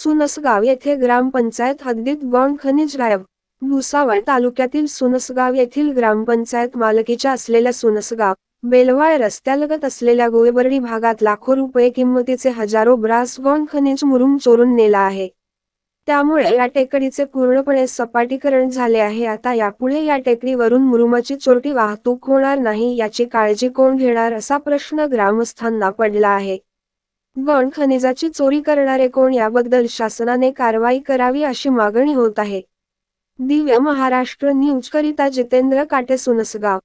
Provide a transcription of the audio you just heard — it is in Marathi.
सुनसगाव येथे ग्रामपंचायत हद्दीत गौण खनिज गायब. भुसावळ तालुक्यातील सुनसगाव येथील ग्रामपंचायत मालकीच्या असलेल्या सुनसगाव बेलवाळ रस्त्यालगत असलेल्या गोळेबर्डी भागात लाखो रुपये किंमतीचे हजारो ब्रास गौण खनिज मुरुम चोरून नेला आहे. त्यामुळे या टेकडीचे पूर्णपणे सपाटीकरण झाले आहे. आता यापुढे या टेकडीवरून मुरुमाची चोरटी वाहतूक होणार नाही याची काळजी कोण घेणार असा प्रश्न ग्रामस्थांना पडला आहे. गौण खनिजाची चोरी करणारे कोण याबद्दल शासनाने कारवाई करावी अशी मागणी होत आहे. दिव्य महाराष्ट्र न्यूज करिता जितेंद्र काटे, सुनसगाव.